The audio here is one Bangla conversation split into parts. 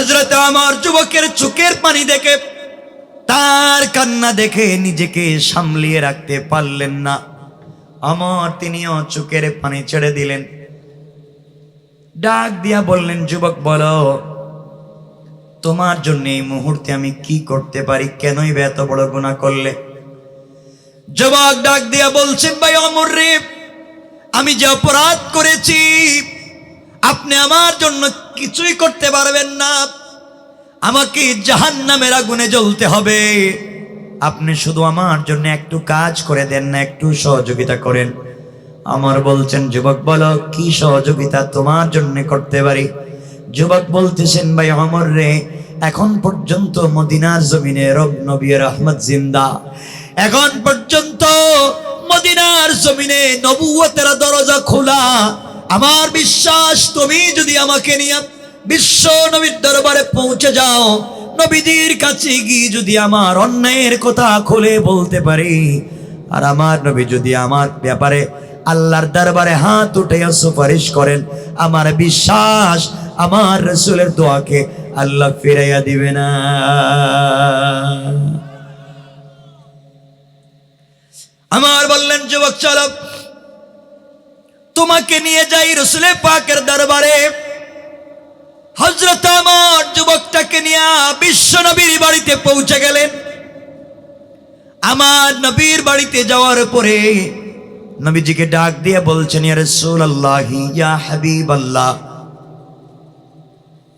হযরত আমার যুবকের চোখের পানি দেখে, তার কান্না দেখে নিজেকে সামলিয়ে রাখতে পারলেন না। আমার তিনিও চোখের পানি ছেড়ে দিলেন। ডাক দিয়া বললেন, যুবক বলো, তোমার জন্য এই মুহূর্তে আমি কি করতে পারি? কেনই বা এত বড় গুনাহ করলে? যুবক ডাক দিয়া বলছেন, ভাই ওমর রে, আমি যে অপরাধ করেছি আপনি আমার জন্য কিছুই করতে পারবেন না। আমাকে জাহান্নামের আগুনে জ্বলতে হবে। আপনি শুধু আমার জন্য একটু কাজ করে দেন না, একটু সহযোগিতা করেন। আমার বলছেন, যুবক বলো কি সহযোগিতা তোমার জন্য করতে পারি? যুবক বলতেছেন, ভাই ওমর রে, এখন পর্যন্ত মদিনার জমিনে রব নবী রহমত জিন্দা। এখন পর্যন্ত মদিনার জমিনে নবুয়তের দরজা খোলা। আমার বিশ্বাস, তুমি যদি আমাকে নিয়ে বিশ্ব নবীর দরবারে পৌঁছে যাও, নবীজির কাছে গিয়ে যদি আমার অন্যায়ের কথা খুলে বলতে পারি, আর আমার নবী যদি আমার ব্যাপারে আল্লাহর দরবারে হাত উঠাইয়া সুপারিশ করেন, আমার বিশ্বাস আমার রাসূলের দোয়াকে আল্লাহ ফিরাইয়া দিবে না। আমার বললেন, যুবক চলো, তোমাকে নিয়ে যাই রাসূলের পাকের দরবারে। হযরত আমার যুবকটাকে নিয়ে বিশ্ব নবীর বাড়িতে পৌঁছে গেলেন। আমার নবীর বাড়িতে যাওয়ার পরে নবীজিকে ডাক দিয়ে বলছেন, ইয়া রাসূলুল্লাহ, ইয়া হাবিবাল্লাহ,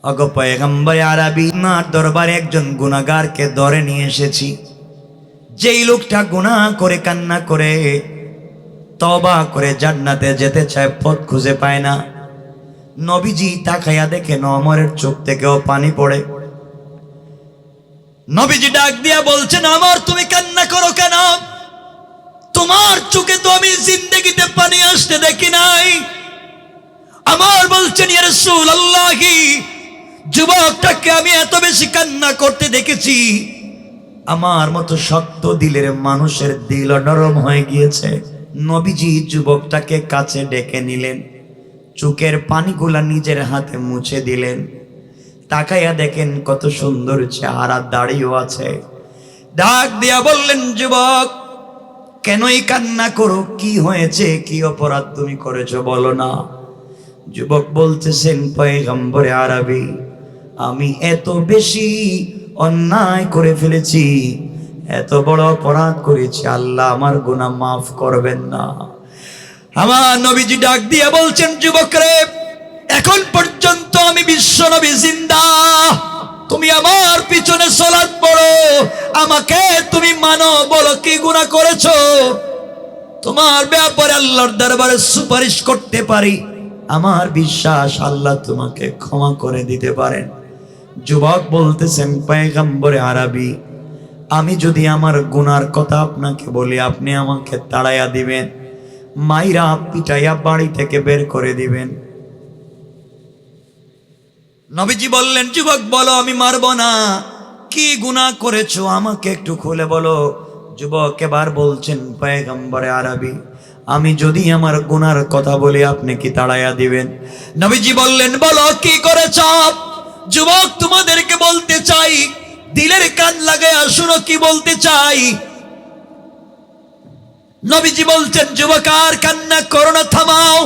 ওগো পয়গম্বর আরবি, আমার দরবারে একজন গুনাহগারকে ধরে নিয়ে এসেছি। যেই লোকটা গুনাহ করে কান্না করে তওবা করে জান্নাতে যেতে চায়, পথ খুঁজে পায় না। নবীজি তাকায়া দেখেন ওমরের চোখ থেকেও পানি পড়ে। নবীজি ডাক দিয়া বলছেন, ওমর তুমি কান্না করো কেন? তোমার চোখে তো আমি জিন্দেগিতে পানি আসতে দেখি নাই। আমার বলছেন, ইয়া রাসূলুল্লাহ, যুবকটাকে আমি এত বেশি কান্না করতে দেখেছি, আমার মতো শক্ত দিলের মানুষের দিল নরম হয়ে গিয়েছে। নবীজি যুবকটাকে কাছে ডেকে নিলেন, চোখের পানিগুলা নিজের হাতে মুছে দিলেন। তাকাইয়া দেখেন কত সুন্দর চেহারা, দাড়িও আছে। ডাক দিয়া বললেন, যুবক কেনই কান্না করো? কি হয়েছে? কি অপরাধ তুমি করেছো বলো না? যুবক বলতেছেন, পয়গম্বরে আরবি, আমি এত বেশি অন্যায় করে ফেলেছি, এত বড় অপরাধ করেছি, আল্লাহ আমার গুনাহ মাফ করবেন না। আমার নবীজি ডাক দিয়ে বলছেন, যুবক রে, এখন পর্যন্ত আমি বিশ্ব নবী জিন্দা, তুমি আমার পিছনে সালাত পড়ো, আমাকে তুমি মানো, বলো কি গুনাহ করেছো? তোমার ব্যাপারে আল্লাহর দরবারে সুপারিশ করতে পারি, আমার বিশ্বাস আল্লাহ তোমাকে ক্ষমা করে দিতে পারেন। যুবক বলতেছেন, পয়গম্বরে আরবি, আমি যদি আমার গুনার কথা আপনাকে বলি, আপনি আমাকে তাড়াইয়া দিবেন, মাইরা পিটাইয়া বাড়ি থেকে বের করে দিবেন। নবীজি বললেন, যুবক বলো, আমি মারবো না। কি গুনাহ করেছো আমাকে একটু খুলে বলো। যুবক এবার বলছেন, পয়গম্বরে আরবি, আমি যদি আমার গুনার কথা বলি, আপনি কি তাড়াইয়া দিবেন? নবীজি বললেন, বলো কি করেছো? যুবক তোমাদেরকে বলতে চাই, দিলের কান লাগায়া শুনো কি বলতে চাই। নবীজি বলছেন, যুবক আর কান্না করো না, থামাও,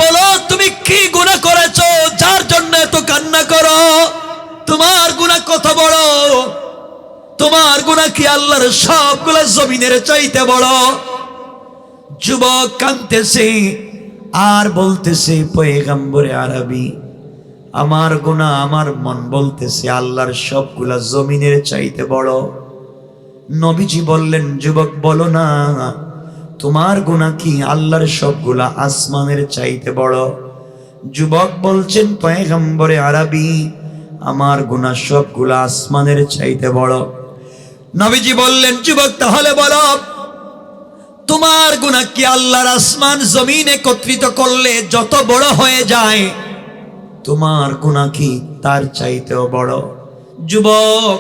বলো তুমি কি গুনাহ করেছো যার জন্য এত কান্না করো? তোমার গুনাহ কত বড়? তোমার গুনাহ কি আল্লাহর সবগুলা জমিনের চাইতে বড়? যুবক কাঁদতেছে আর বলতেছে, পয়গম্বরে আরবি, আমার গুনাহ, আমার মন বলতেছে আল্লাহর সবগুলা জমিনের চাইতে বড়। নবীজি বললেন, যুবক বলো না, তোমার গুনাহ কি আল্লাহর সবগুলা আসমানের চাইতে বড়? যুবক বলছেন, পয়গম্বরে আরবি, আমার গুনাহ সবগুলা আসমানের চাইতে বড়। নবীজি বললেন, যুবক তাহলে বলো, তোমার গুনাহ কি আল্লাহর আসমান জমিন একত্রিত করলে যত বড় হয়ে যায়, তোমার গুনাহ কি তার চাইতেও বড়? যুবক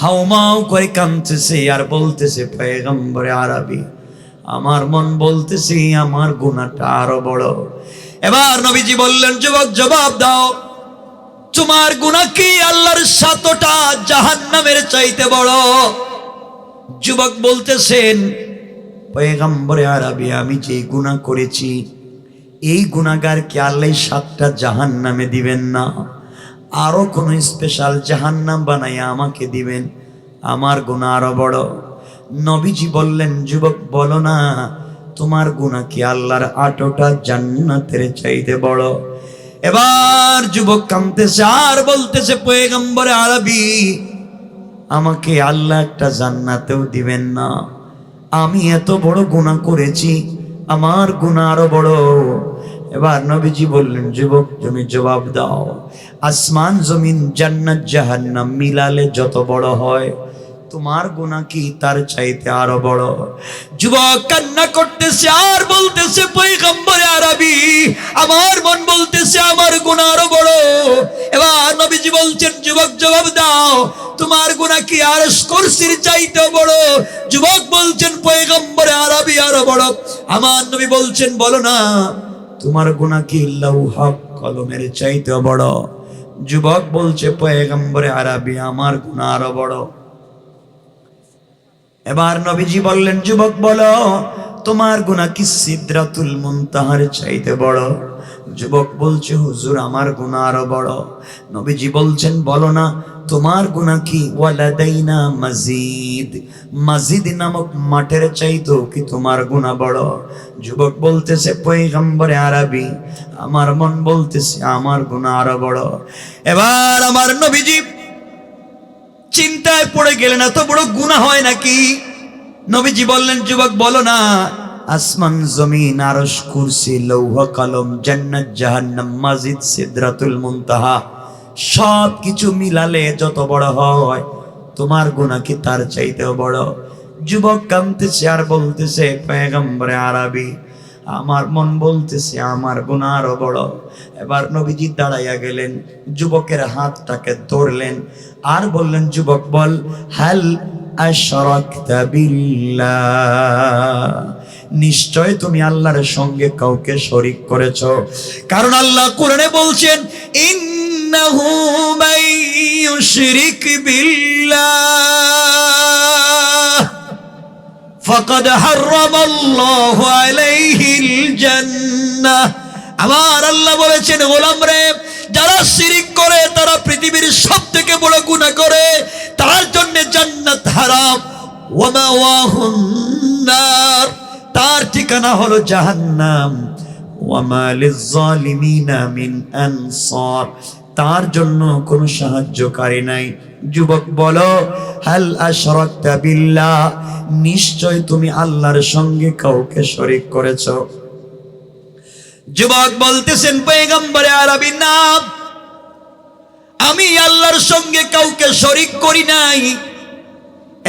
হাউমাউ করে কাঁদতেছে আর বলতেছে, পয়গম্বরে আরবি, আমার মন বলতেছে আমার গুনাহটা আরো বড়। এবার নবীজি বললেন, যুবক জবাব দাও, তোমার গুনাহ কি আল্লাহর 7টা জাহান্নামের চাইতে বড়? যুবক বলতেছেন, পয়গম্বরে আরবি, আমি যে গুনাহ করেছি এই গুনাহগারকে আল্লাহ 7টা জাহান্নামে দিবেন না, আরো কোন স্পেশাল জাহান্নাম বানাইয়া আমাকে দিবেন? আমার গুনাহ আরো বড়। নবীজি বললেন, যুবক বলো না, তোমার গুনাহ কি আল্লাহর 8টা জান্নাতের চাইতে বড়? এবার যুবক কাঁদতেছে আর বলতেছে, পয়গম্বরে আরবি, আমাকে আল্লাহ একটা জান্নাতেও দিবেন না? আমি এত বড় গুনাহ করেছি, আমার গুনাহ আরো বড়। এবার নবীজি বললেন, যুবক তুমি জবাব দাও, আসমান জমিন জান্নাত জাহান্নাম মিলালে যত বড় হয়, তোমার গুনাহ কি তার চাইতে আরো বড়? যুবক কান্না করতেছে আর বলতেছে, পয়গম্বরে আরবি, আমার মন বলতেছে আমার গুনাহ আরো বড়। এবার নবীজি বলছেন, যুবক জবাব দাও, তোমার গুনাহ কি আরশ কুরসির চাইতে বড়? যুবক বলছেন, পয়গম্বরে আরবি আরো বড়। আমার নবী বলছেন, বলো না, তোমার গুনাহ কি লৌহ কলমের চাইতে বড়? যুবক বলছে, পয়গম্বরে আরবি, আমার গুনাহ আরো বড়। এবার নবীজি বললেন, যুবক বলো, তোমার গুনাহ কি সিদরাতুল মুনতাহার চাইতে বড়? যুবক বলছে, হুজুর আমার গুনাহ আরো বড়। নবীজি বলছেন, বলো না, তোমার গুনাহ কি ওয়ালাদাইনা মাজিদ, মাজিদ নামক মাঠের চাইতো কি তোমার গুনাহ বড়? যুবক বলতেছে, পয়গম্বরে আরবি, আমার মন বলতেছে আমার গুনাহ আরো বড়। এবার আমার নবীজি চিন্তায় পড়ে গেলেন, এত বড় গুনাহ হয় নাকি? নবীজি বললেন, যুবক বলো না, আসমান জমিন আরশ কুরসি লৌহ কলম জান্নাত জাহান্নাম মাজিদ সিদরাতুল মুনতাহা সব কিছু মিলালে যত বড় হয়, তোমার গুনাহ কি তার চাইতেও বড়? যুবক কাঁদতেছে আর বলতেছে, পয়গম্বরে আরবি, আমার মন বলতেছে আমার গুনাহ আরো বড়। এবার নবীজি দাঁড়াইয়া গেলেন, যুবকের হাতটাকে ধরলেন আর বললেন, যুবক বল, হাল আশরাকতা বিল্লাহ, নিশ্চয় তুমি আল্লাহর সঙ্গে কাউকে শরীক করেছো। কারণ আল্লাহ কোরআনে বলছেন, ইন্নাহু মান ইউশরিক বিল্লাহ ফাকাদ হারামাল্লাহু আলাইহিল জান্নাহ। আমার আল্লাহ বলেছেন, গোলাম রে, যারা শিরিক করে তারা পৃথিবীর সবথেকে বড় গুনাহ করে, তার জন্য জান্নাত হারাম। ওয়া মাওয়াহুন নার, তার ঠিকানা হলো জাহান্নাম। ওয়া মা লিয-যালিমিনা মিন আনসার, তার জন্য কোনো সাহায্যকারী নাই। যুবক বলো, হাল আশরাকতা বিল্লাহ, নিশ্চয় তুমি আল্লাহর সঙ্গে কাউকে শরীক করেছো? যুবক বলতেছেন, পয়গম্বরে আরবি, না, আমি আল্লাহর সঙ্গে কাউকে শরীক করি নাই।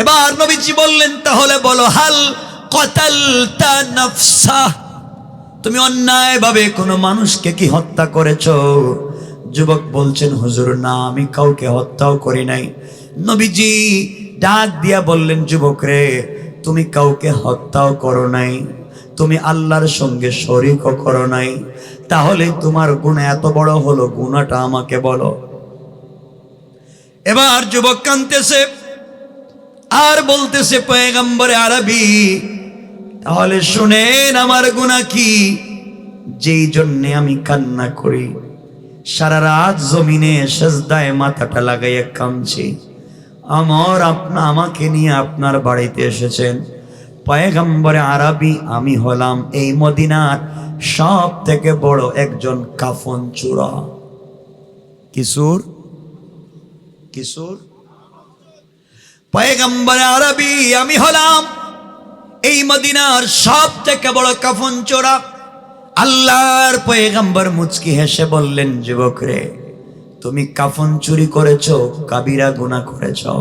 এবার নবীজি বললেন, তাহলে বলো, হাল কতালতা নাফসা, তুমি অন্যায়ভাবে কোনো মানুষকে কি হত্যা করেছো? যুবক বলছেন, হুজুর না, আমি কাউকে হত্যাও করি নাই। নবীজি ডাক দিয়া বললেন, যুবক রে, তুমি কাউকে হত্যাও করো নাই, তুমি আল্লাহর সঙ্গে শরীকও করো নাই, তাহলে তোমার গুনাহ এত বড় হলো, গুনাহটা আমাকে বলো। এবার যুবক কাঁদতেছে আর বলতেছে, পয়গম্বরে আরবি, তাহলে শুনেন আমার গুনাহ কি, যেই জন্যে আমি কান্না করি, সারা রাত জমিনে সেজদায় মাথাটা লাগাইয়া কাঁদছি। আমাকে নিয়ে আপনার বাড়িতে এসেছেন। পয়গম্বরে আরবি, আমি হলাম এই মদিনার সব থেকে বড় একজন কাফন চোরা। কিশোর কিশোর পয়গম্বরে আরবি, আমি হলাম এই মদিনার সব থেকে বড় কাফন চোরা। আল্লাহর পয়গম্বর মুচকি হেসে বললেন, যুবক রে, তুমি কাফন চুরি করেছো, কাবিরা গুনাহ করেছো,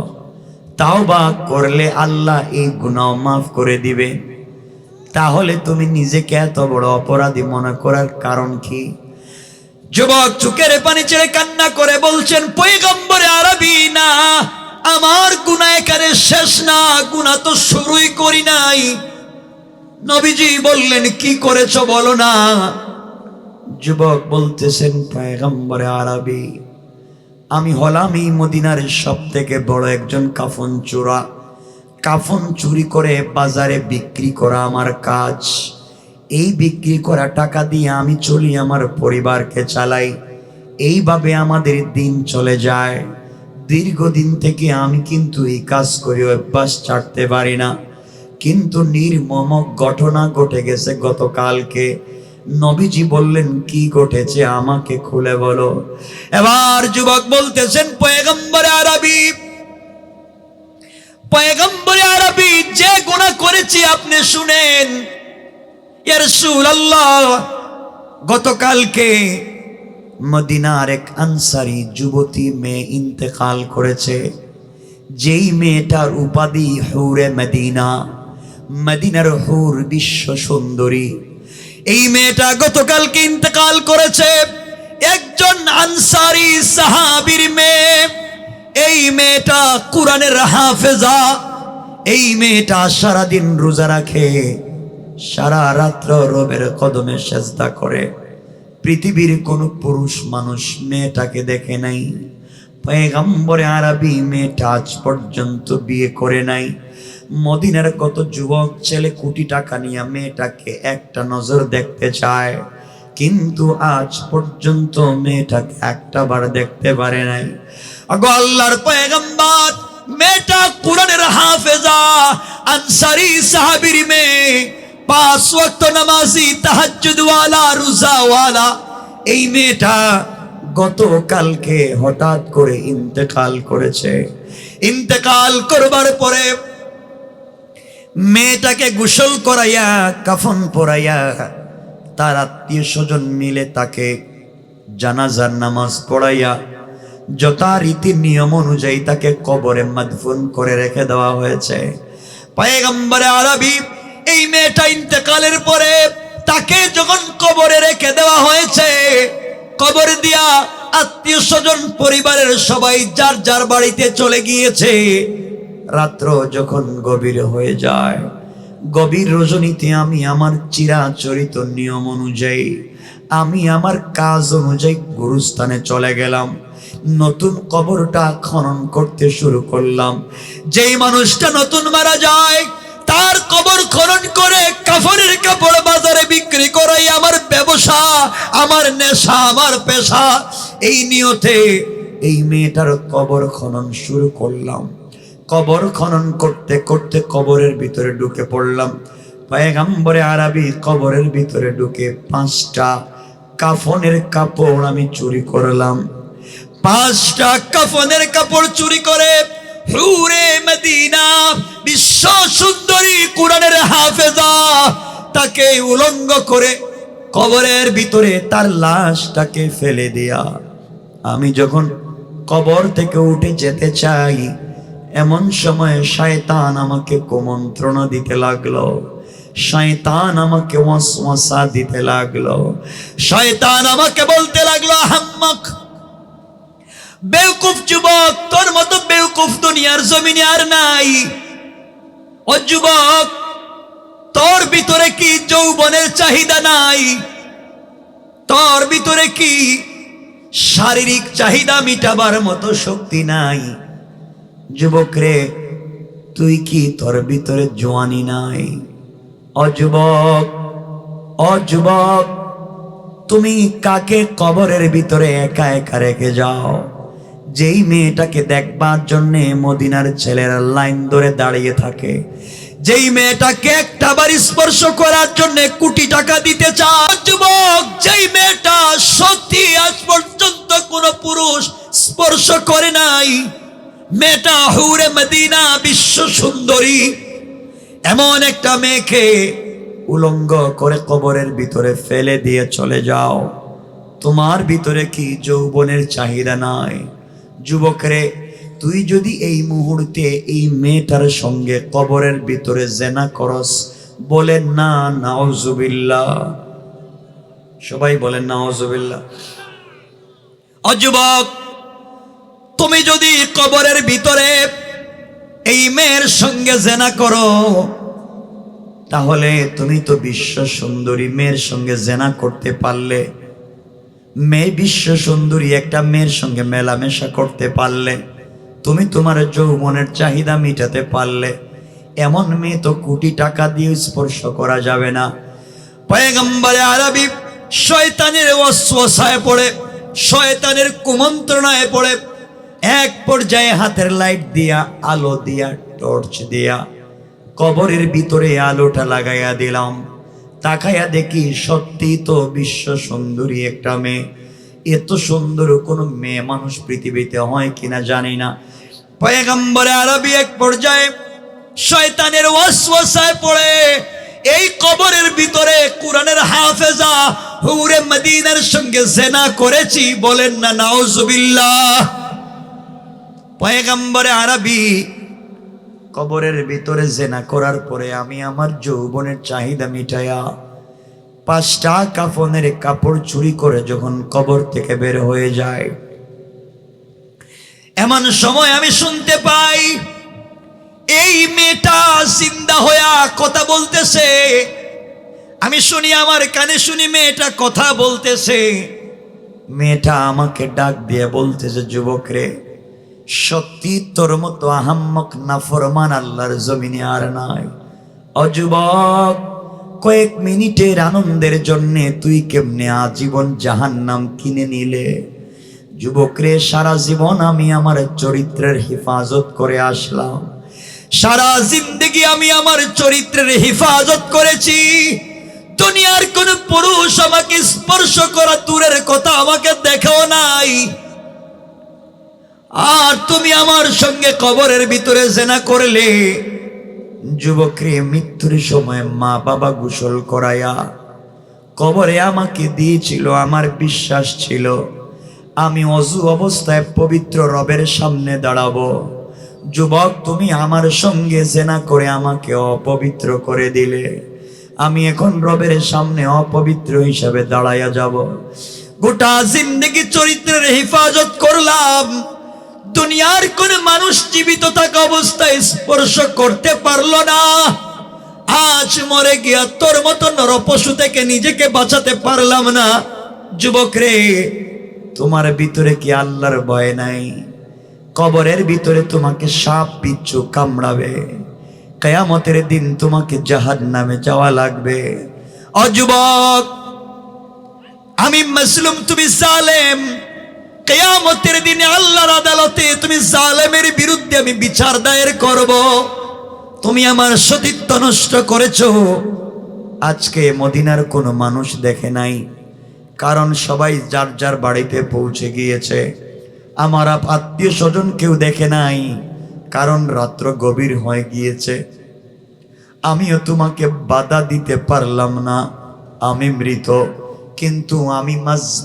তাওবা করলে আল্লাহ এই গুনাহ মাফ করে দিবে। তাহলে তুমি নিজেকে এত বড় অপরাধী মনে করার কারণ কি? যুবক চোখের পানি ছেড়ে কান্না করে বলছেন, পয়গম্বরে আরবি, না, আমার গুনাহ এখানে শেষ না, গুনাহ তো শুরুই করি নাই। নবীজি বললেন, কি করেছো বলো না। যুবক বলতেছেন, পয়গম্বরে আরবি, আমি হলাম এই মদিনার সব থেকে বড় একজন কাফন চোরা। কাফন চুরি করে বাজারে বিক্রি করা আমার কাজ। এই বিক্রি করা টাকা দিয়ে আমি চলি, আমার পরিবারকে চালাই। এইভাবে আমাদের দিন চলে যায়। দীর্ঘদিন থেকে আমি কিন্তু এই কাজ করে অভ্যাস ছাড়তে পারি না। কিন্তু নির্মম ঘটনা ঘটে গেছে গতকালকে। নবীজি বললেন, কি ঘটেছে আমাকে খুলে বলো। এবার যুবক বলতেছেন, পয়গম্বরে আরবি, পয়গম্বরে আরবি, যে গুনাহ করেছি আপনি শুনেন। ইয়া রাসূলুল্লাহ, গতকালকে মদিনার এক আনসারী যুবতী মেয়ে ইন্তেকাল করেছে। যেই মেয়েটার উপাধি হুরে মদিনা, মদিনার হুর, বিশ্ব সুন্দরী। এই মেয়েটা গতকালকে ইন্তেকাল করেছে। একজন আনসারী সাহাবীর মেয়ে। এই মেয়েটা কুরআনের হাফেজা। এই মেয়েটা সারাদিন রোজা রাখে, সারা রাত্র রবের কদমে সেজদা করে। পৃথিবীর কোন পুরুষ মানুষ মেয়েটাকে দেখে নাই। পয়গম্বরে আরবি মেয়েটা আজ পর্যন্ত বিয়ে করে নাই। মদিনার কত যুবক ছেলে কোটি টাকা নিয়ে মেয়েটাকে একটা নজর দেখতে চায়, কিন্তু আজ পর্যন্ত মেয়েটাকে একটা বার দেখতে পারে নাই। আগো আল্লাহর পয়গম্বর, মেয়েটা কুরআনের হাফেজা, আনসারী সাহাবীর মেয়ে, 5 ওয়াক্ত নামাজি, তাহাজ্জুদ ওয়ালা, রোজা ওয়ালা। এই মেয়েটা গতকালকে হঠাৎ করে ইন্তেকাল করেছে। ইন্তেকাল করবার পরে মেয়েটাকে গোসল করাইয়া, কাফন পরাইয়া, তার আত্মীয় স্বজন মিলে তাকে জানাজার নামাজ পড়াইয়া যথারীতি নিয়ম অনুযায়ী তাকে কবরে মাদফুন করে রেখে দেওয়া হয়েছে। পয়গম্বরে আরবি, এই মেয়েটা ইন্তেকালের পরে তাকে যখন কবরে রেখে দেওয়া হয়েছে, কবর দিয়া আত্মীয় স্বজন পরিবারের সবাই যার যার বাড়িতে চলে গিয়েছে। রাত্র যখন গভীর হয়ে যায়, গভীর রজনীতে আমি আমার চিরাচরিত নিয়ম অনুযায়ী, আমি আমার কাজ অনুযায়ী গুরুস্থানে চলে গেলাম। নতুন কবরটা খনন করতে শুরু করলাম। যেই মানুষটা নতুন মারা যায়, তার কবর খনন করে কাফনের কাপড় বাজারে বিক্রি করাই আমার ব্যবসা, আমার নেশা, আমার পেশা। এই নিয়তে এই মেয়েটার কবর খনন শুরু করলাম। কবর খনন করতে করতে কবরের ভিতরে ঢুকে পড়লাম। পয়গম্বরে আরবি কবরের ভিতরে ঢুকে 5টা কাফনের কাপড় আমি চুরি করলাম। 5টা কাফনের কাপড় চুরি করে হুরে মদিনা, বিশ্ব সুন্দরী, কুরআনের হাফেজা, তাকে উলঙ্গ করে কবরের ভিতরে তার লাশটাকে ফেলে দেয়া। আমি যখন কবর থেকে উঠে যেতে চাই, এমন সময় শয়তান আমাকে কুমন্ত্রণা দিতে লাগলো। শয়তান আমাকে ওয়াসওয়াসা দিতে লাগলো। শয়তান আমাকে বলতে লাগলো, আহম্মক, বেওকুফ যুবক, তোর মতো বেওকুফ দুনিয়ার জমিনে আর নাই। ও যুবক, তোর ভিতরে কি যৌবনের চাহিদা নাই? তোর ভিতরে কি শারীরিক চাহিদা মিটাবার মতো শক্তি নাই? যুবক রে, তুই কি তোর ভিতরে জওয়ানি নাই? ও যুবক, ও যুবক, তুমি কাকে কবরের ভিতরে একা একা রেখে যাও? যেই মেয়েটাকে দেখবার জন্য মদিনার ছেলেরা লাইন ধরে দাঁড়িয়ে থাকে, যেই মেয়েটাকে একটা বার স্পর্শ করার জন্য কোটি টাকা দিতে চায়। যুবক, যেই মেয়েটা সত্যি আজ পর্যন্ত কোনো পুরুষ স্পর্শ করে নাই, মেয়েটা হুরে মদিনা, বিশ্ব সুন্দরী, এমন একটা মেয়েকে উলঙ্গ করে কবরের ভিতরে ফেলে দিয়ে চলে যাও। তোমার ভিতরে কি যৌবনের চাহিদা নাই? যুবকরে, তুই যদি এই মুহূর্তে এই মেয়েটার সঙ্গে কবরের ভিতরে জেনা করস, বলেন না নাউজুবিল্লাহ। সবাই বলেন নাউজুবিল্লাহ। ও যুবক, তুমি যদি কবরের ভিতরে এই মেয়ের সঙ্গে জেনা করো, তাহলে তুমি তো বিশ্ব সুন্দরী মেয়ের সঙ্গে জেনা করতে পারলে, মেয়ে বিশ্ব সুন্দরী একটা মেয়ের সঙ্গে মেলামেশা করতে পারলে, তুমি তোমার যৌবনের চাহিদা মিটাতে পারলে, এমন মেয়ে তো কোটি টাকা দিয়ে স্পর্শ করা যাবে না। পয়গম্বরে আরবি শয়তানের ওয়াসওয়াসায় পড়ে, শয়তানের কুমন্ত্রণায় পড়ে এক পর্যায়ে হাতের লাইট দিয়া, আলো দিয়া, টর্চ দিয়া কবরের ভিতরে আলোটা লাগাইয়া দিলাম। তাকাইয়া দেখি সত্যি তো বিশ্ব সুন্দরী একটা মেয়ে। এত সুন্দর কোনো মেয়ে মানুষ পৃথিবীতে হয় কিনা জানি না। পয়গম্বরে আরবি এক পর্যায়ে শয়তানের ওয়াসওয়াসায় পড়ে এই কবরের ভিতরে কোরআনের হাফেজা হুরে মদিনার সঙ্গে জিনা করেছি, বলেন না নাউজুবিল্লাহ। পয়গম্বরে আরবি কবরের ভিতরে জিনা করার পরে আমি আমার যৌবনের চাহিদা মিটাইয়া 5টা কাফনের কাপড় চুরি করে যখন কবর থেকে বের হয়ে যায়, এমন সময় আমি শুনতে পাই এই মেয়েটা জিন্দা হইয়া কথা বলতেছে। আমি শুনি, আমার কানে শুনি মেয়েটা কথা বলতেছে। মেয়েটা আমাকে ডাক দিয়ে বলতেছে, যুবক রে, সত্যি তোর মতো আহাম্মক নাফরমান আল্লাহর জমিনে আর নাই। অযুবক, কয়েক মিনিটের আনন্দের জন্য তুই কেমনে আজীবন জাহান্নাম কিনে নিলে? যুবক রে, সারা জীবন আমি আমার চরিত্রের হেফাজত করে আসলাম, সারা জিন্দগি আমি আমার চরিত্রের হেফাজত করেছি। দুনিয়ার কোন পুরুষ আমাকে স্পর্শ করা দূরের কথা, আমাকে দেখেও নাই। আর তুমি আমার সঙ্গে কবরের ভিতরে জিনা করলে। যুবক রে, মৃত্যুর সময় মা বাবা গোসল করায়া কবরে আমাকে দিয়েছিল। আমার বিশ্বাস ছিল আমি অযু অবস্থায় পবিত্র রবের সামনে দাঁড়াবো। যুবক, তুমি আমার সঙ্গে জিনা করে আমাকে অপবিত্র করে দিলে। আমি এখন রবের সামনে অপবিত্র হিসাবে দাঁড়াইয়া যাব। গোটা জিন্দগি চরিত্রের হেফাজত করলাম, দুনিয়ার কোন মানুষ জীবিত থাকা অবস্থায় স্পর্শ করতে পারলো না। আজ মরে গিয়া তোর মতো নরপশু থেকে নিজেকে বাঁচাতে পারলাম না। যুবক রে, তোমার ভিতরে কি আল্লাহর ভয় নাই? কবরের ভিতরে তোমাকে সাপ বিচ্ছু কামড়াবে, কিয়ামতের দিন তোমাকে জাহান্নামে যাওয়া লাগবে। অযুবক, আমি মাসলুম, তুমি জালেম। কিয়ামতের দিনে আল্লাহর আদালতে তুমি জালেমের বিরুদ্ধে আমি বিচার দায়ের করব। তুমি আমার সতীত্ব নষ্ট করেছো। আজকে মদিনার কোনো মানুষ দেখে নাই, কারণ সবাই যার যার বাড়িতে পৌঁছে গিয়েছে। আমার আত্মীয় স্বজন কেউ দেখে নাই, কারণ রাত্র গভীর হয়ে গিয়েছে। আমিও তোমাকে বাধা দিতে পারলাম না, আমি মৃত। কিন্তু আমি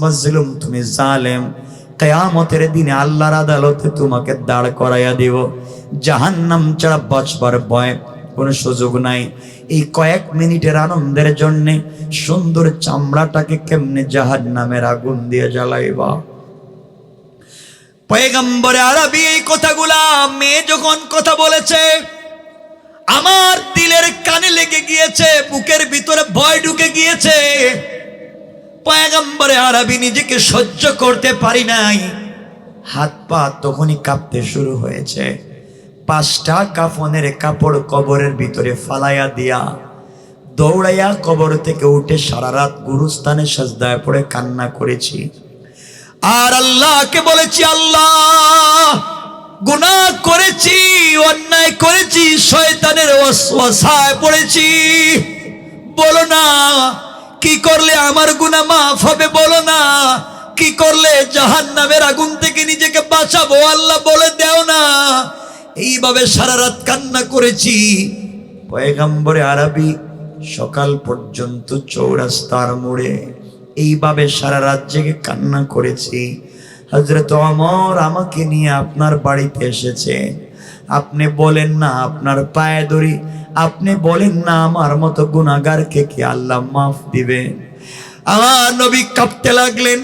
মাজলুম, তুমি জালেম। কিয়ামতের দিনে আল্লাহর আদালতে তোমাকে দাঁড় করাইয়া দেব। জাহান্নাম ছাড়া বাঁচবার ভয় কোনো সুযোগ নাই। এই কয়েক মিনিটের আনন্দের জন্য সুন্দর চামড়াটাকে কেমনে জাহান্নামের আগুন দিয়ে জ্বালাইবা? পয়গম্বরে আরবি এই কথাগুলা মেয়ে যখন কথা বলেছে, আমার দিলের কানে লেগে গিয়েছে, বুকের ভিতরে ভয় ঢুকে গিয়েছে। পয়গম্বরে আরবি নিজেকে সহ্য করতে পারি নাই। হাত পা তখনই কাঁপতে শুরু হয়েছে। 5টা কাফনের কাপড় কবরের ভিতরে ফালাইয়া দিয়া দৌড়াইয়া কবর থেকে উঠে সারা রাত গুরুস্থানে সাজদায় পড়ে কান্না করেছি। আর আল্লাহকে বলেছি, আল্লাহ, গুনাহ করেছি, অন্যায় করেছি, শয়তানের ওয়াসওয়াসায় পড়েছি। বলো না কি করলে আমার গুনাহ মাফ হবে? বলো না কি করলে জাহান্নামের আগুন থেকে নিজেকে বাঁচাবো? আল্লাহ বলে দাও না। এইভাবে সারা রাত কান্না করেছি। পয়গম্বরে আরবি সকাল পর্যন্ত চৌরাস্তার মোড়ে এইভাবে সারা রাত জেগে কান্না করেছি। হযরত ওমর আমাকে নিয়ে আপনার বাড়িতে এসেছে। আপনি বলেন না আপনার পায়ে ধরি, আপনি বলেন না আমার মতো গুনাহগারকে কি আল্লাহ মাফ দিবেন? আমার নবী কাঁপতে লাগলেন,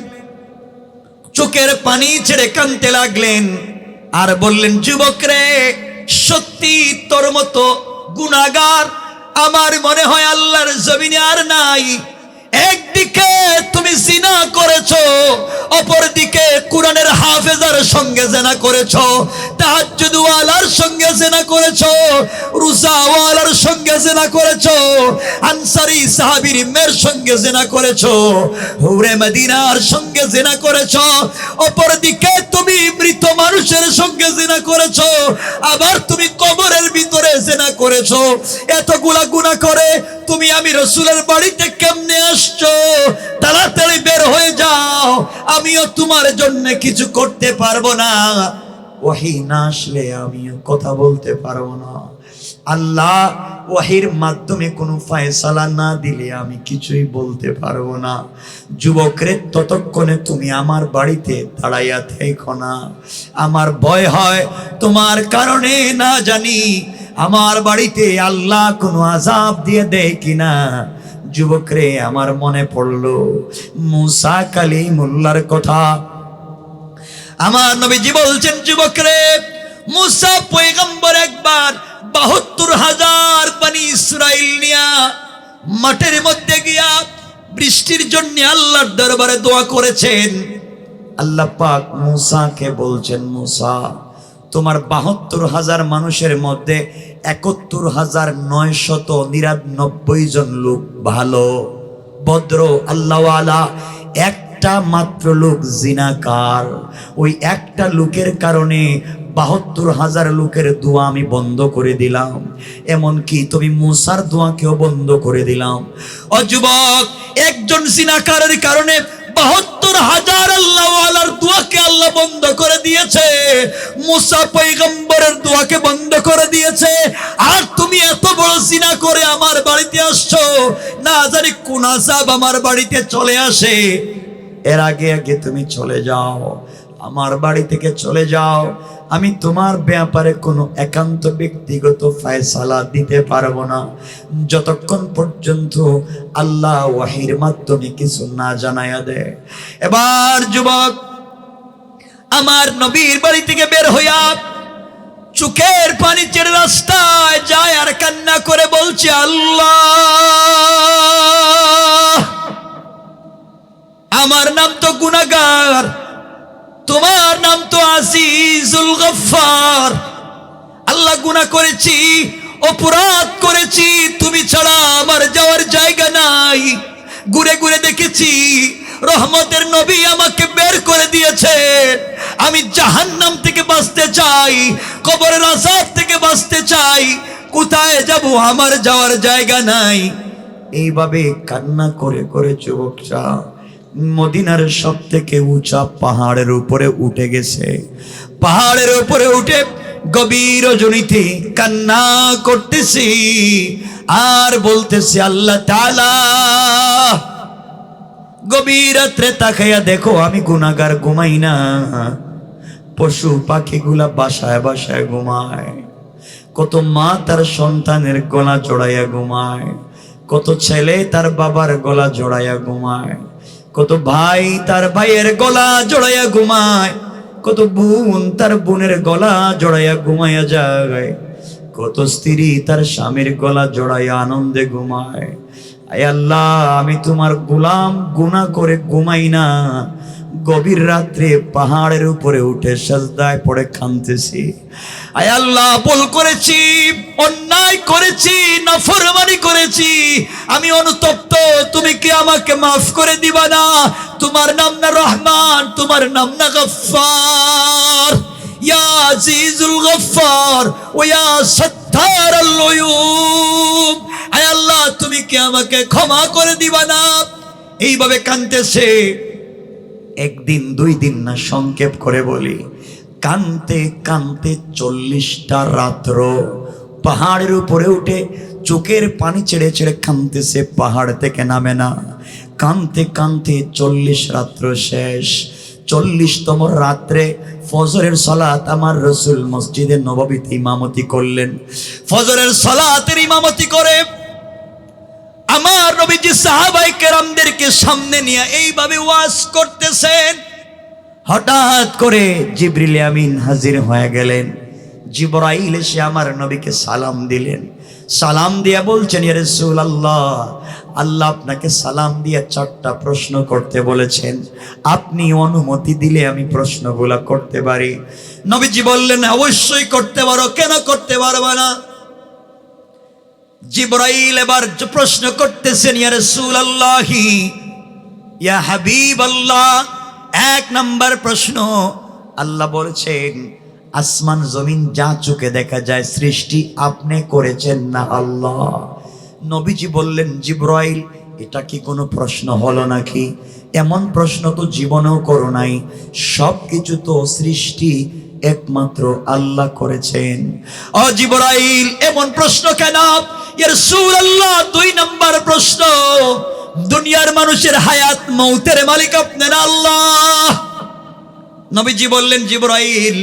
চোখের পানি ছেড়ে কাঁদতে লাগলেন, আর বললেন, যুবক রে, সত্যি তোর মতো গুনাহগার আমার মনে হয় আল্লাহর জমিনে আর নাই। এক একদিকে তুমি জিনা করেছো, অপরদিকে কোরআনের হাফেজার সঙ্গে জিনা করেছো, তাহাজ্জুদ ওয়ালার সঙ্গে জিনা করেছো, রোজা ওয়ালার সঙ্গে জিনা করেছো, আনসারী সাহাবীর মেয়ের সঙ্গে জিনা করেছো, হুরে মদিনার সঙ্গে জিনা করেছো। অপরদিকে তুমি মৃত মানুষের সঙ্গে জিনা করেছো, আবার তুমি কবরের ভিতরে জিনা করেছো। এতগুলা গুনাহ করে তুমি আমি রাসূলের বাড়িতে কেমনে আসছো? তাড়াতাড়ি বের হয়ে যাও, আমিও তোমার জন্য কিছু করতে পারবো না। ওহী না আসলে আমিও কথা বলতে পারবো না। আল্লাহ ওহীর মাধ্যমে কোনো ফয়সালা না দিলে আমি কিছুই বলতে পারবো না। যুবকরে, ততক্ষণে তুমি আমার বাড়িতে দাঁড়াইয়া থেকো না। আমার ভয় হয় তোমার কারণে না জানি আমার বাড়িতে আল্লাহ কোনো আযাব দিয়ে দেয় কিনা। যুবকরে, আমার মনে পড়লো মুসা কালিমুল্লাহর কথা। আমার নবীজি বলছেন, যুবকরে, মুসা পয়গম্বর একবার ৭২,০০০ বনি ইসরাইল নিয়া মাঠের মধ্যে গিয়া বৃষ্টির জন্য আল্লাহর দরবারে দোয়া করেছেন। আল্লাহ পাক মুসাকে বলছেন, মুসা, তোমার ৭২,০০০ মানুষের মধ্যে ৭১,৯৯৯ জন লোক ভালো, ভদ্র, আল্লাহওয়ালা, একটা মাত্র লোক জিনাকার। ওই একটা লোকের কারণে ৭২,০০০ লোকের দোয়া আমি বন্ধ করে দিলাম, এমনকি তুমি মুসার দোয়াকেও বন্ধ করে দিলাম। ও যুবক, একজন জিনাকারের কারণে ৭২,০০০ আল্লাহওয়ালার দোয়াকে আল্লাহ বন্ধ করে দিয়েছে, মুসা পয়গম্বরের দোয়াকে বন্ধ করে দিয়েছে। আর তুমি এত বড় জিনা করে আমার বাড়িতে আসছো, না জানি কোন আযাব আমার বাড়িতে চলে আসে। এর আগে আগে তুমি চলে যাও, আমার বাড়ি থেকে চলে যাও। আমি তোমার ব্যাপারে কোনো একান্ত ব্যক্তিগত ফয়সালা দিতে পারবো না, যতক্ষণ পর্যন্ত আল্লাহ ওহীর মাধ্যমে কিছু না জানায়া দেয়। এবার যুবক আমার নবীর বাড়ি থেকে বের হইয়া চোখের পানি ছেড়ে রাস্তায় যায় আর কান্না করে বলছে, আল্লাহ, আমার নাম তো গুনাহগার, তোমার নাম তো আজিজুল গফফার। আল্লাহ, গুনাহ করেছি, অপরাধ করেছি, তুমি ছাড়া আমার যাওয়ার জায়গা নাই। ঘুরে ঘুরে দেখেছি রহমতের নবী আমাকে বের করে দিয়েছে। আমি জাহান্নাম থেকে বাঁচতে চাই, কবরের আযাব থেকে বাঁচতে চাই, কোথায় যাব? আমার যাওয়ার জায়গা নাই। এইভাবে কান্না করে করে যুবকরা মদিনার সব থেকে উঁচা পাহাড়ের উপরে উঠে গেছে। পাহাড়ের উপরে উঠে গভীর রজনীতে কান্না করতেছি আর বলতেছি, আল্লাহ তাআলা, গভীর রাত্রে তাকাইয়া দেখো আমি গুনাহগার ঘুমাই না, পশু পাখিগুলা বাসায় বাসায় ঘুমায়, কত মা তার সন্তানের গলা জড়াইয়া ঘুমায়, কত ছেলে তার বাবার গলা জড়াইয়া ঘুমায়, কত ভাই তার ভাইয়ের গলা জড়াইয়া ঘুমায়, কত বোন তার বোনের গলা জড়াইয়া ঘুমাইয়া যায়, কত স্ত্রী তার স্বামীর গলা জড়াইয়া আনন্দে ঘুমায়। আয় আল্লাহ, আমি তোমার গোলাম, গুনাহ করে ঘুমাই না, গভীর রাত্রে পাহাড়ের উপরে উঠে সাজদায় পড়ে কাঁদতেছি। আয় আল্লাহ, ভুল করেছি, অন্যায় করেছি, নাফরমানি করেছি, আমি অনুতপ্ত, তুমি কি আমাকে মাফ করে দিবা না? তোমার নাম না রহমান, তোমার নাম না গফফার, ইয়া আজিজুল গফফার ও ইয়া সত্তারাল উয়ুব। আয় আল্লাহ, তুমি কি আমাকে ক্ষমা করে দিবা না? এইভাবে কাঁদতেছে। একদিন, 2 দিন না, সংক্ষেপ করে বলি, কানতে কানতে 40টা রাত্র পাহাড়ের উপরে উঠে চোখের পানি ছেড়ে ছেড়ে কাঁদতেছে, পাহাড় থেকে নামে না। কানতে কানতে 40 রাত্র শেষ। 40তম রাত্রে ফজরের সালাত আমার রাসূল মসজিদে নববীতে ইমামতি করলেন। ফজরের সালাতের ইমামতি করে আমার নবীজি সাহাবায়ে কেরামদেরকে সামনে নিয়ে এইভাবে ওয়াজ করতেছেন। হঠাৎ করে জিবরিল আমিন হাজির হয়ে গেলেন। জিবরাইল এসে আমার নবীকে সালাম দিলেন। সালাম দিয়া বলছেন, ইয়া রাসূলুল্লাহ, আল্লাহ আপনাকে সালাম দিয়ে 4টা প্রশ্ন করতে বলেছেন, আপনি অনুমতি দিলে আমি প্রশ্নগুলা করতে পারি। নবীজি বললেন, অবশ্যই করতে পারো, কেন করতে পারবে না? জিবরাইল এবার প্রশ্ন করতেছেন, ইয়া রাসূলুল্লাহ, ইয়া হাবিবাল্লাহ। 1 নাম্বার প্রশ্ন, আল্লাহ বলছেন আসমান জমিন যা চোখে দেখা যায় সৃষ্টি আপনি করেছেন না আল্লাহ? নবীজি বললেন, জিবরাইল, এটা কি কোনো প্রশ্ন হলো নাকি? এমন প্রশ্ন তো জীবনেও করো নাই। সব কিছু তো সৃষ্টি একমাত্র আল্লাহ করেছেন। ও জিবরাইল, এমন প্রশ্ন কেন? ইয়া রাসূলুল্লাহ, 2 নাম্বার প্রশ্ন, দুনিয়ার মানুষের হায়াত মৌতের মালিক আপনি না আল্লাহ? নবীজি বললেন, জিবরাইল,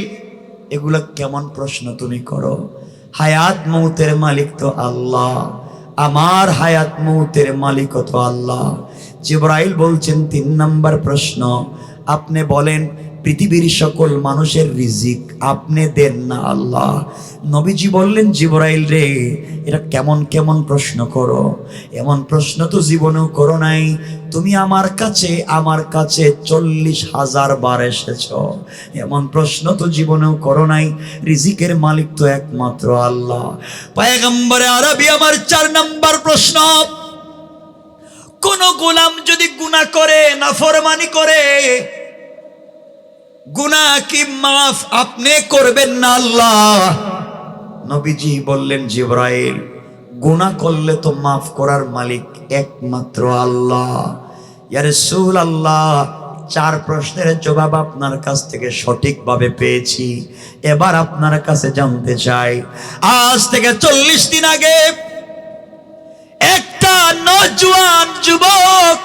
এগুলা কেমন প্রশ্ন তুমি করো? হায়াত মৌতের মালিক তো আল্লাহ, আমার হায়াত মৌতের মালিক তো আল্লাহ। জিবরাইল বলছেন, 3 নাম্বার প্রশ্ন, আপনি বলেন পৃথিবীর সকল মানুষের রিজিক আপনি দেন না আল্লাহ? নবীজি বললেন, জিবরাইল রে, এটা কেমন কেমন প্রশ্ন করো? এমন প্রশ্ন তো জীবনেও করো নাই। তুমি আমার কাছে 40,000 বার এসেছ, এমন প্রশ্ন তো জীবনেও করো নাই। রিজিকের মালিক তো একমাত্র আল্লাহ। পয়গম্বরে আরবি আমার 4 নাম্বার প্রশ্ন, কোন গোলাম যদি গুনাহ করে, নাফরমানি করে, গুনাহ কি মাফ আপনি করবেন না আল্লাহ? নবীজি বললেন, জিবরাইল, গুনাহ করলে তো মাফ করার মালিক একমাত্র আল্লাহ। ইয়া রাসূলুল্লাহ, 4 প্রশ্নের জবাব আপনার কাছ থেকে সঠিকভাবে পেয়েছি। এবার আপনার কাছে জানতে চাই, আজ থেকে 40 দিন আগে একটা নওজোয়ান যুবক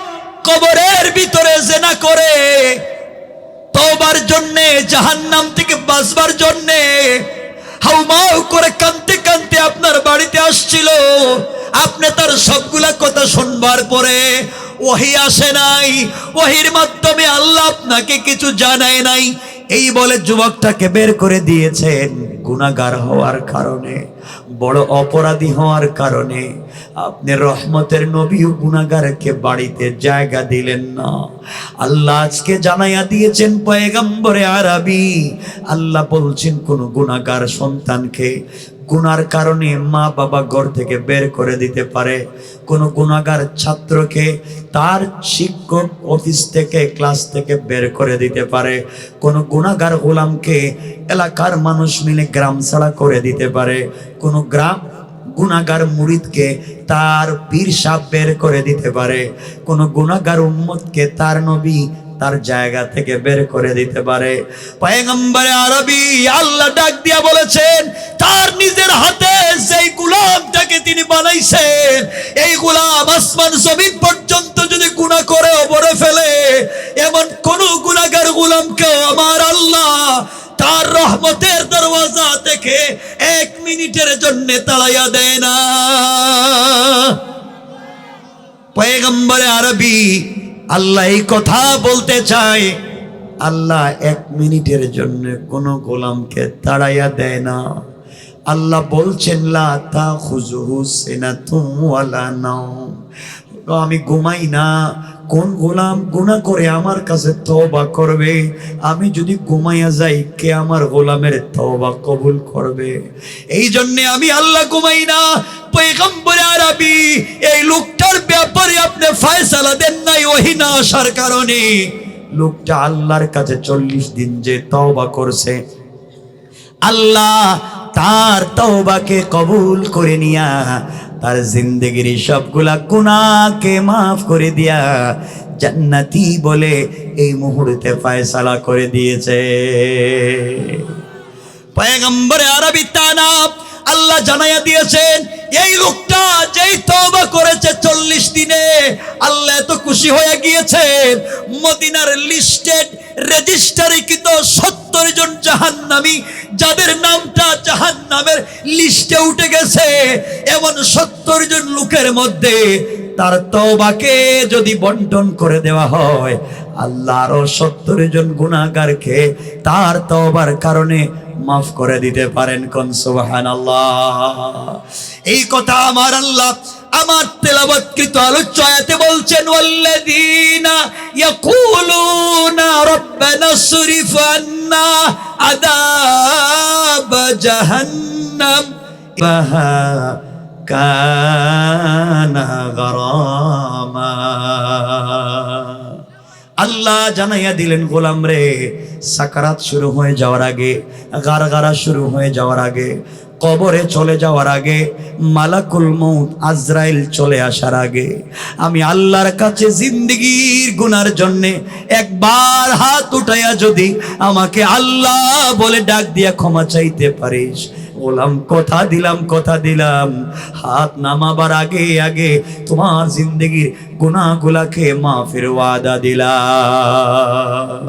কবরের ভিতরে জিনা করে তওবার জন্য, জাহান্নাম থেকে বাঁচবার জন্য হাউমাউ করে কাঁদতে কাঁদতে আপনার বাড়িতে আসছিল। আপনি তার সবগুলা কথা শুনবার পরে ওহী আসে নাই, ওহীর মাধ্যমে আল্লাহ আপনাকে কিছু জানায় নাই। এই বলে যুবকটাকে বের করে দিয়েছেন গুনাহগার হওয়ার কারণে, বড় অপরাধী হওয়ার কারণে। আপনি রহমতের নবীও গুনাহগারকে বাড়িতে জায়গা দিলেন না। আল্লাহ আজকে জানাইয়া দিয়েছেন পয়গম্বরে আরবি, আল্লাহ বলছেন কোন গুনাহগার সন্তানকে গুনার কারণে মা বাবা ঘর থেকে বের করে দিতে পারে, কোন গুনাহগার ছাত্রকে তার শিক্ষক অফিস থেকে ক্লাস থেকে বের করে দিতে পারে, কোন গুনাহগার গোলামকে এলাকার মানুষ মিলে গ্রাম ছাড়া করে দিতে পারে, কোন গুনাহগার মুরিদকে তার পীর সাহেব বের করে দিতে পারে, কোন গুনাহগার উম্মতকে তার নবী তার জায়গা থেকে বের করে দিতে পারে। পয়গম্বরে আরবি আল্লাহ ডাক দিয়া বলেছেন, তার নিজের হাতে যেই গোলামটাকে তিনি বানাইছেন, এই গোলাম আসমান জমিন পর্যন্ত যদি গুনাহ করে ওপরে ফেলে, এমন কোন গুনাহগার গোলামকে আমার আল্লাহ তার রহমতের দরওয়াজা থেকে 1 মিনিটের জন্য তাড়াইয়া দেয় না। পয়গম্বরে আরবি আল্লাহ এই কথা বলতে চায়, আল্লাহ 1 মিনিটের জন্য কোন গোলামকে তাড়াইয়া দেয় না। আল্লাহ বলছেন, লা তাখুযুহু সিনাতুন ওয়ালা নাওম, আমি ঘুমাই না। কোন গোলাম গুনাহ করে আমার কাছে তওবা করবে, আমি যদি ঘুমাইয়া যাই কে আমার গোলামের তওবা কবুল করবে? এই জন্য আমি আল্লাহ ঘুমাই না। পয়গম্বর আরবি এই লোকটার ব্যাপারে আপনি ফয়সালা দেন নাই ওহী না আসার কারণে। লোকটা আল্লাহর কাছে 40 দিন যে তওবা করছে, আল্লাহ তার তওবাকে কবুল করে নিয়া তার জিন্দেগির সবগুলা গুনাহকে মাফ করে দিয়া জান্নাতি বলে এই মুহূর্তে ফয়সালা করে দিয়েছে। পয়গম্বর আরবি তানা আল্লাহ জানাইয়া দিয়েছেন, এই লোকটা যেই তওবা করেছে 40 দিনে, আল্লাহ এত খুশি হয়ে গিয়েছেন, মদিনার লিস্টেড রেজিস্টারিকৃত 70 জন জাহান্নামী যাদের নামটা জাহান্নামের লিস্টে উঠে গেছে, এমন 70 জন লোকের মধ্যে তার তওবাকে যদি বন্টন করে দেওয়া হয়, আল্লাহ আরো 70 জন গুনাহগারকে তার তওবার কারণে মাফ করে দিতে পারেন। কোন সুবহানাল্লাহ। এই কথা আমার আল্লাহ আমার তেলাওয়াতকৃত আলোচ্য আয়াতে বলছেন, ওয়াল্লাযীনা ইয়াকুলুনা রাব্বানা সরিফ আন্না আযাব জাহান্নাম বাহা কানা গরামা। আল্লাহ জানাইয়া দিলেন, গোলাম রে, সাকারাত শুরু হয়ে যাওয়ার আগে, গারগারা শুরু হয়ে যাওয়ার আগে, কবরে চলে যাওয়ার আগে, মালাকুল মউত আজরাইল চলে আসার আগে আমি আল্লাহর কাছে জিন্দেগীর গুনার জন্যে একবার হাত উঠাইয়া যদি আমাকে আল্লাহ বলে ডাক দিয়া ক্ষমা চাইতে পারিস, গোলাম কথা দিলাম, কথা দিলাম, হাত নামাবার আগে আগে তোমার জিন্দেগীর গুনাহগুলাকে মাফের ওয়াদা দিলাম।